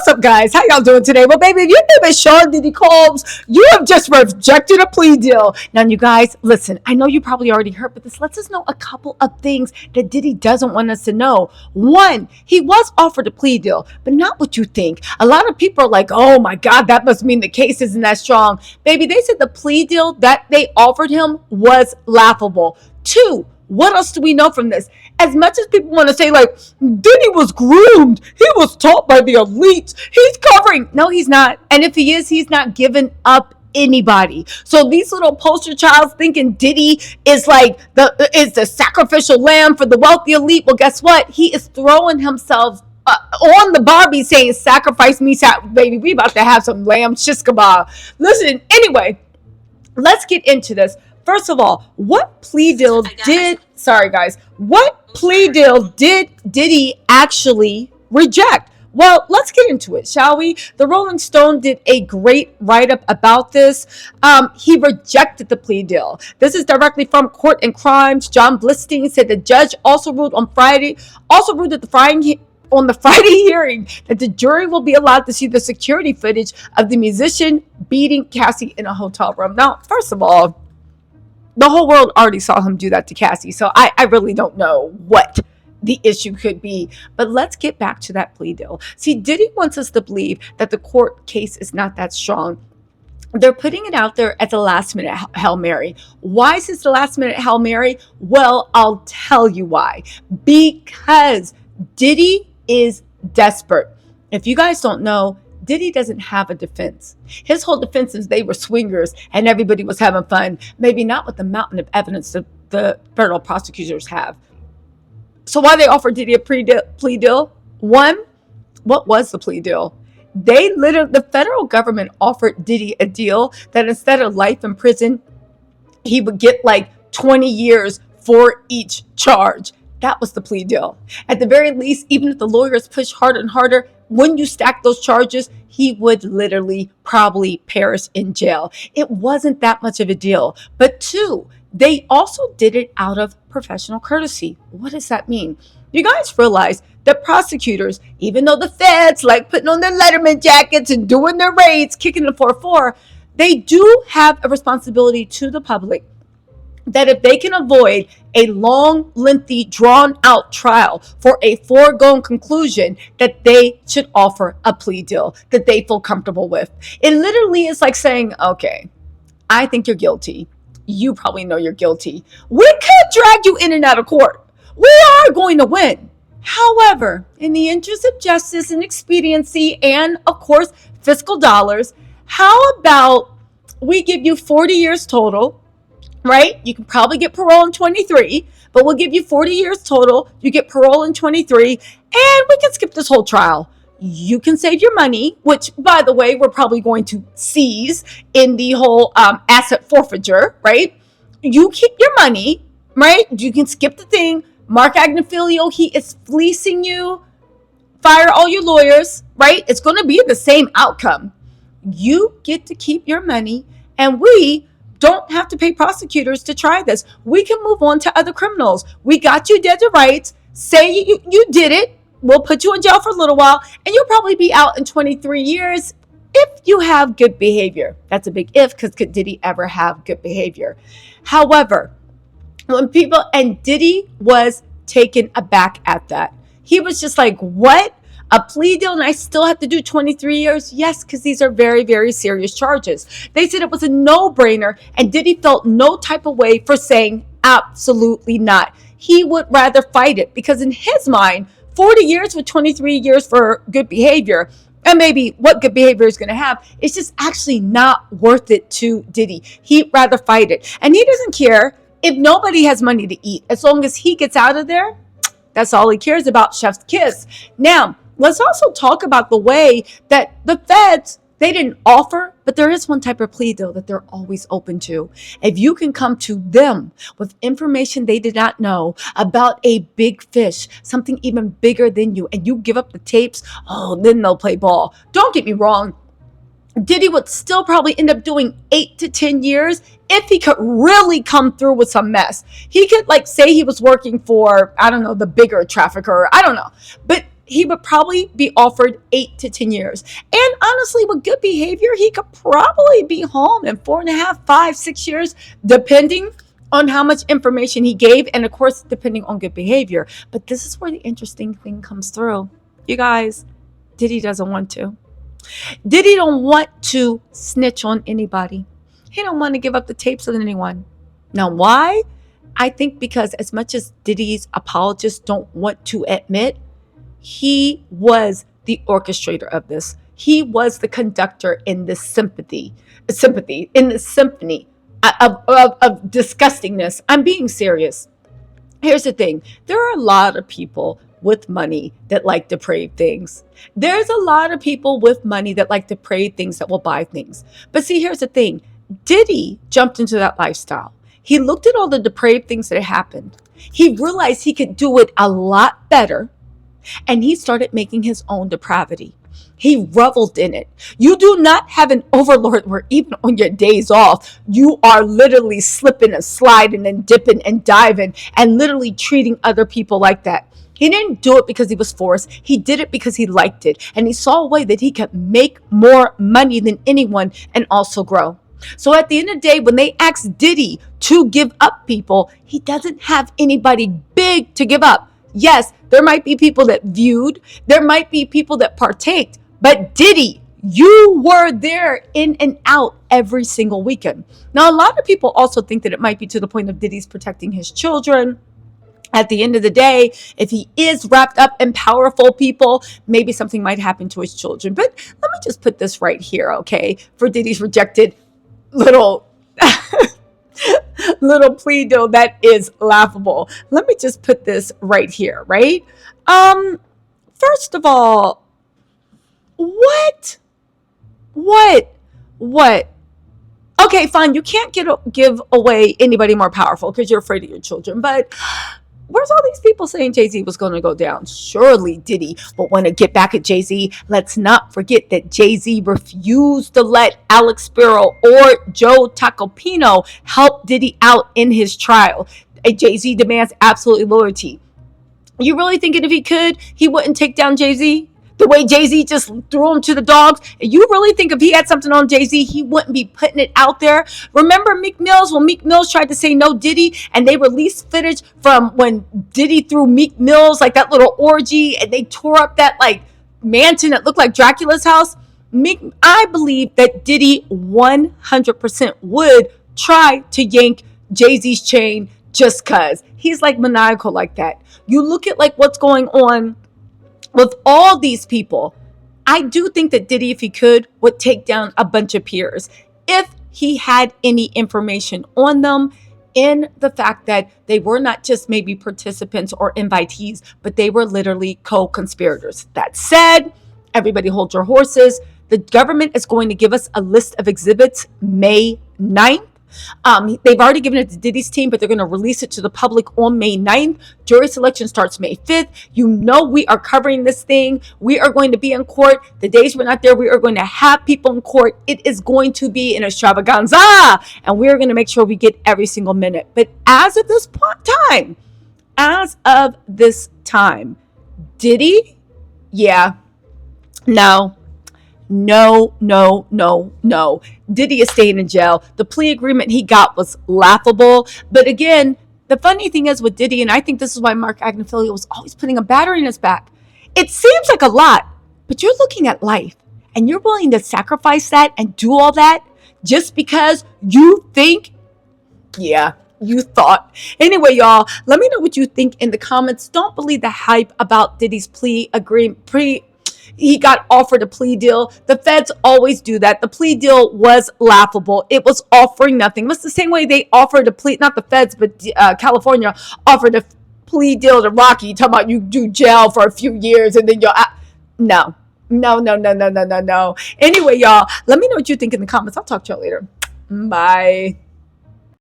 What's up, guys? How y'all doing today? Well, baby, if your name is Sean Diddy Combs, you have just rejected a plea deal. Now, you guys, listen, I know you probably already heard, but this lets us know a couple of things that Diddy doesn't want us to know. One, he was offered a plea deal, but not what you think. A lot of people are like, oh my God, that must mean the case isn't that strong. Baby, they said the plea deal that they offered him was laughable. Two, what else do we know from this? As much as people want to say, like, Diddy was groomed, he was taught by the elites, he's covering. No, he's not. And if he is, he's not giving up anybody. So these little poster childs thinking Diddy is like the sacrificial lamb for the wealthy elite. Well, guess what? He is throwing himself on the Barbie saying, sacrifice me, baby. We about to have some lamb shish kebab. Listen, anyway, let's get into this. First of all, what plea deal did Diddy actually reject? Well, let's get into it, shall we? The Rolling Stone did a great write-up about this. He rejected the plea deal. This is directly from Court and Crimes. John Blistein said the judge also ruled at the Friday hearing that the jury will be allowed to see the security footage of the musician beating Cassie in a hotel room. Now, first of all, the whole world already saw him do that to Cassie, so I really don't know what the issue could be. But let's get back to that plea deal. See, Diddy wants us to believe that the court case is not that strong. They're putting it out there as a last-minute Hail Mary. Why is this the last-minute Hail Mary? Well, I'll tell you why. Because Diddy is desperate. If you guys don't know, Diddy doesn't have a defense. His whole defense is they were swingers and everybody was having fun. Maybe not with the mountain of evidence that the federal prosecutors have. So why they offered Diddy a plea deal? One, what was the plea deal? The federal government offered Diddy a deal that instead of life in prison, he would get like 20 years for each charge. That was the plea deal. At the very least, even if the lawyers push harder and harder, when you stack those charges, he would literally probably perish in jail. It wasn't that much of a deal. But two, they also did it out of professional courtesy. What does that mean? You guys realize that prosecutors, even though the feds like putting on their Letterman jackets and doing their raids, kicking the 4-4, they do have a responsibility to the public that if they can avoid a long, lengthy, drawn-out trial for a foregone conclusion, that they should offer a plea deal that they feel comfortable with. It literally is like saying, okay, I think you're guilty. You probably know you're guilty. We could drag you in and out of court. We are going to win. However, in the interest of justice and expediency and, of course, fiscal dollars, how about we give you 40 years total? Right? You can probably get parole in 23, but we'll give you 40 years total. You get parole in 23, and we can skip this whole trial. You can save your money, which, by the way, we're probably going to seize in the whole asset forfeiture, right? You keep your money, right? You can skip the thing. Mark Agnifilio, he is fleecing you. Fire all your lawyers, right? It's going to be the same outcome. You get to keep your money, and we don't have to pay prosecutors to try this. We can move on to other criminals. We got you dead to rights. Say you did it. We'll put you in jail for a little while, and you'll probably be out in 23 years if you have good behavior. That's a big if, because could Diddy ever have good behavior? However, and Diddy was taken aback at that. He was just like, what? A plea deal and I still have to do 23 years? Yes, because these are very, very serious charges. They said it was a no-brainer, and Diddy felt no type of way for saying absolutely not. He would rather fight it because in his mind, 40 years with 23 years for good behavior, and maybe what good behavior is going to have, it's just actually not worth it to Diddy. He'd rather fight it. And he doesn't care if nobody has money to eat. As long as he gets out of there, that's all he cares about, chef's kiss. Now, let's also talk about the way that the feds, they didn't offer, but there is one type of plea deal that they're always open to. If you can come to them with information they did not know about a big fish, something even bigger than you, and you give up the tapes, then they'll play ball. Don't get me wrong. Diddy would still probably end up doing 8 to 10 years if he could really come through with some mess. He could say he was working for, I don't know, the bigger trafficker, I don't know. But he would probably be offered 8 to 10 years. And honestly, with good behavior, he could probably be home in 4.5, 5, 6 years, depending on how much information he gave, and of course, depending on good behavior. But this is where the interesting thing comes through. You guys, Diddy doesn't want to. Diddy don't want to snitch on anybody. He don't want to give up the tapes on anyone. Now, why? I think because as much as Diddy's apologists don't want to admit, he was the orchestrator of this. He was the conductor in this in this symphony of disgustingness. I'm being serious. Here's the thing. There are a lot of people with money that like depraved things. There's a lot of people with money that like depraved things that will buy things. But see, here's the thing. Diddy jumped into that lifestyle. He looked at all the depraved things that happened. He realized he could do it a lot better, and he started making his own depravity. He reveled in it. You do not have an overlord where even on your days off, you are literally slipping and sliding and dipping and diving and literally treating other people like that. He didn't do it because he was forced. He did it because he liked it. And he saw a way that he could make more money than anyone and also grow. So at the end of the day, when they ask Diddy to give up people, he doesn't have anybody big to give up. Yes, there might be people that viewed, there might be people that partaked, but Diddy, you were there in and out every single weekend. Now, a lot of people also think that it might be to the point of Diddy's protecting his children. At the end of the day, if he is wrapped up in powerful people, maybe something might happen to his children. But let me just put this right here, okay, for Diddy's rejected little little plea deal that is laughable. Let me just put this right here, right? First of all, what? What? Okay, fine. You can't give away anybody more powerful because you're afraid of your children. But where's all these people saying Jay-Z was going to go down? Surely Diddy will want to get back at Jay-Z. Let's not forget that Jay-Z refused to let Alex Spiro or Joe Tacopino help Diddy out in his trial. Jay-Z demands absolutely loyalty. You really thinking if he could, he wouldn't take down Jay-Z? The way Jay-Z just threw him to the dogs? You really think if he had something on Jay-Z, he wouldn't be putting it out there? Remember Meek Mills, when Meek Mills tried to say no Diddy, and they released footage from when Diddy threw Meek Mills, like that little orgy, and they tore up that like mansion that looked like Dracula's house? I believe that Diddy 100% would try to yank Jay-Z's chain just cause. He's like maniacal like that. You look at like what's going on with all these people. I do think that Diddy, if he could, would take down a bunch of peers if he had any information on them, in the fact that they were not just maybe participants or invitees, but they were literally co-conspirators. That said, everybody hold your horses. The government is going to give us a list of exhibits May 9th. They've already given it to Diddy's team, but they're going to release it to the public on May 9th. Jury selection starts May 5th. You know we are covering this thing. We are going to be in court. The days we're not there, we are going to have people in court. It is going to be an extravaganza, and we're going to make sure we get every single minute. But as of this time, Diddy, yeah, no. Diddy is staying in jail. The plea agreement he got was laughable. But again, the funny thing is with Diddy, and I think this is why Mark Agnifilo was always putting a battery in his back. It seems like a lot, but you're looking at life, and you're willing to sacrifice that and do all that just because you think, yeah, you thought. Anyway, y'all, let me know what you think in the comments. Don't believe the hype about Diddy's plea agreement. He got offered a plea deal. The feds always do that. The plea deal was laughable. It was offering nothing. It was the same way they offered a plea, not the feds, but California offered a plea deal to Rocky, talking about you do jail for a few years and then you're out. No. Anyway, y'all, let me know what you think in the comments. I'll talk to y'all later. Bye.